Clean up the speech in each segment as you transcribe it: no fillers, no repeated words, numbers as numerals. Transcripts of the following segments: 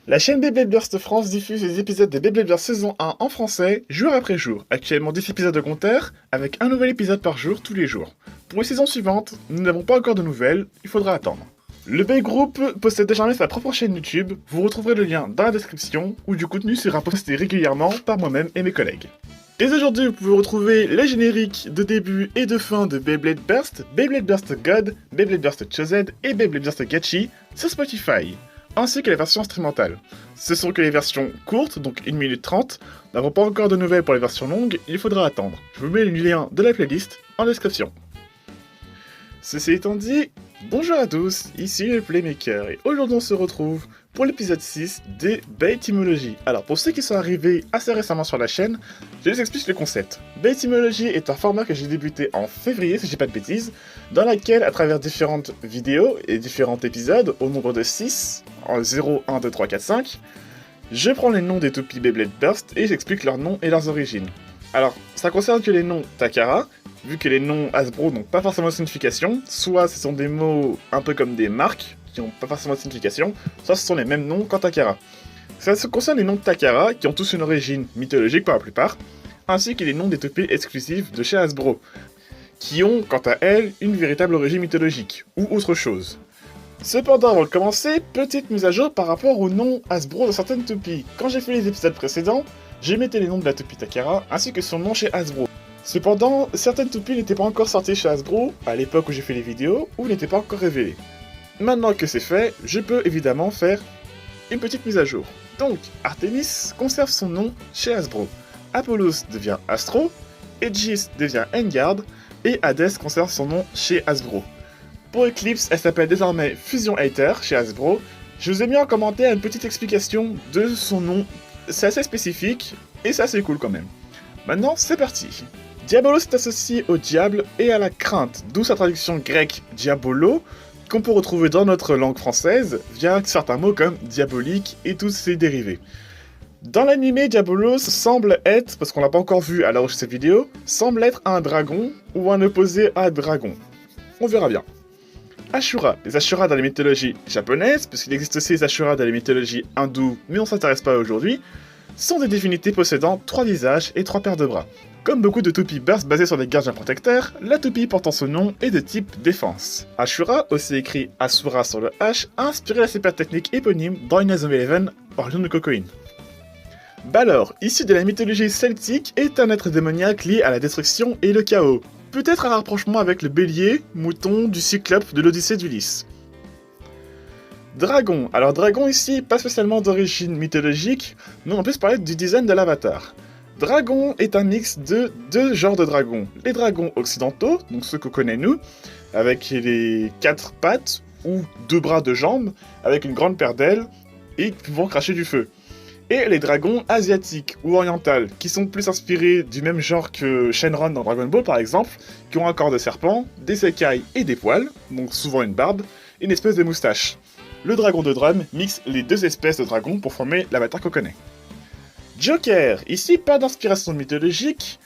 La chaîne Beyblade Burst France diffuse les épisodes de Beyblade Burst saison 1 en français, jour après jour. Actuellement 10 épisodes de compteur, avec un nouvel épisode par jour tous les jours. Pour les saisons suivantes, nous n'avons pas encore de nouvelles, il faudra attendre. Le Bay Group possède désormais sa propre chaîne YouTube, vous retrouverez le lien dans la description, où du contenu sera posté régulièrement par moi-même et mes collègues. Dès aujourd'hui, vous pouvez retrouver les génériques de début et de fin de Beyblade Burst God, Beyblade Burst Chosen et Beyblade Burst Gachi sur Spotify, ainsi que les versions instrumentales. Ce sont que les versions courtes, donc 1 minute 30, nous n'avons pas encore de nouvelles pour les versions longues, il faudra attendre. Je vous mets le lien de la playlist en description. Ceci étant dit, bonjour à tous, ici le Playmaker, et aujourd'hui on se retrouve pour l'épisode 6 des Baytymology. Alors pour ceux qui sont arrivés assez récemment sur la chaîne, je vous explique le concept. Baytymology est un format que j'ai débuté en février, si je dis pas de bêtises, dans laquelle, à travers différentes vidéos et différents épisodes, au nombre de 6, en 0, 1, 2, 3, 4, 5, je prends les noms des toupies Beyblade Burst et j'explique leurs noms et leurs origines. Alors, ça concerne que les noms Takara, vu que les noms Hasbro n'ont pas forcément de signification, soit ce sont des mots un peu comme des marques, qui n'ont pas forcément de signification, soit ce sont les mêmes noms qu'en Takara. Ça se concerne les noms de Takara, qui ont tous une origine mythologique pour la plupart, ainsi que les noms des toupies exclusives de chez Hasbro, qui ont, quant à elles, une véritable origine mythologique, ou autre chose. Cependant, avant de commencer, petite mise à jour par rapport aux noms Hasbro de certaines toupies. Quand j'ai fait les épisodes précédents, j'ai metté les noms de la toupie Takara, ainsi que son nom chez Hasbro. Cependant, certaines toupies n'étaient pas encore sorties chez Hasbro, à l'époque où j'ai fait les vidéos, ou n'étaient pas encore révélées. Maintenant que c'est fait, je peux évidemment faire une petite mise à jour. Donc, Artemis conserve son nom chez Hasbro, Apollos devient Astro, Aegis devient Engard, et Hades conserve son nom chez Hasbro. Pour Eclipse, elle s'appelle désormais Fusion Hater chez Hasbro. Je vous ai mis en commentaire une petite explication de son nom, c'est assez spécifique, et c'est assez cool quand même. Maintenant, c'est parti. Diabolos est associé au diable et à la crainte, d'où sa traduction grecque diabolo, qu'on peut retrouver dans notre langue française via certains mots comme diabolique et tous ses dérivés. Dans l'anime, Diabolos semble être, parce qu'on l'a pas encore vu à l'heure où je fais cette vidéo, semble être un dragon ou un opposé à dragon. On verra bien. Ashura. Les Ashura dans les mythologies japonaises, puisqu'il existe aussi les Ashura dans les mythologies hindoues, mais on s'intéresse pas aujourd'hui, sont des divinités possédant 3 visages et 3 paires de bras. Comme beaucoup de toupies burst basées sur des gardiens protecteurs, la toupie portant ce nom est de type défense. Ashura, aussi écrit Asura sur le H, a inspiré la super technique éponyme dans Inazuma Eleven, Orion de Cocoïne. Balor, issu de la mythologie celtique, est un être démoniaque lié à la destruction et le chaos. Peut-être un rapprochement avec le bélier, mouton du cyclope de l'Odyssée d'Ulysse. Dragon. Alors dragon ici, pas spécialement d'origine mythologique, mais on peut se parler du design de l'avatar. Dragon est un mix de 2 genres de dragons. Les dragons occidentaux, donc ceux qu'on connaît nous, avec les 4 pattes ou 2 bras de jambes, avec une grande paire d'ailes et pouvant cracher du feu. Et les dragons asiatiques ou orientaux, qui sont plus inspirés du même genre que Shenron dans Dragon Ball par exemple, qui ont un corps de serpent, des écailles et des poils, donc souvent une barbe, et une espèce de moustache. Le dragon de Drum mixe les 2 espèces de dragons pour former l'avatar qu'on connaît. Joker, ici pas d'inspiration mythologique,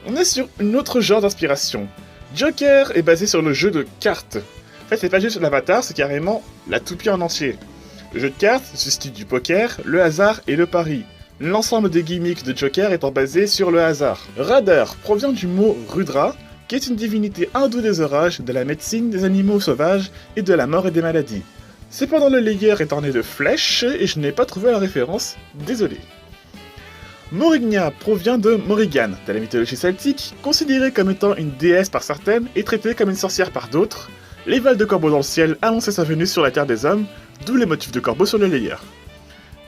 on est sur un autre genre d'inspiration. Joker est basé sur le jeu de cartes. En fait, c'est pas juste l'avatar, c'est carrément la toupie en entier. Le jeu de cartes se situe du poker, le hasard et le pari. L'ensemble des gimmicks de Joker étant basé sur le hasard. Rudder provient du mot Rudra, qui est une divinité hindoue des orages, de la médecine, des animaux sauvages et de la mort et des maladies. Cependant le layer est orné de flèches et je n'ai pas trouvé la référence, désolé. Morigna provient de Morrigan, de la mythologie celtique, considérée comme étant une déesse par certaines et traitée comme une sorcière par d'autres. Les voiles de corbeaux dans le ciel annonçaient sa venue sur la terre des hommes, d'où les motifs de corbeaux sur le layer.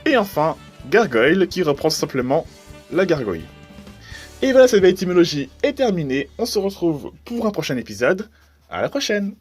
Et enfin, Gargoyle, qui reprend simplement la gargouille. Et voilà, cette Baytymology est terminée, on se retrouve pour un prochain épisode, à la prochaine!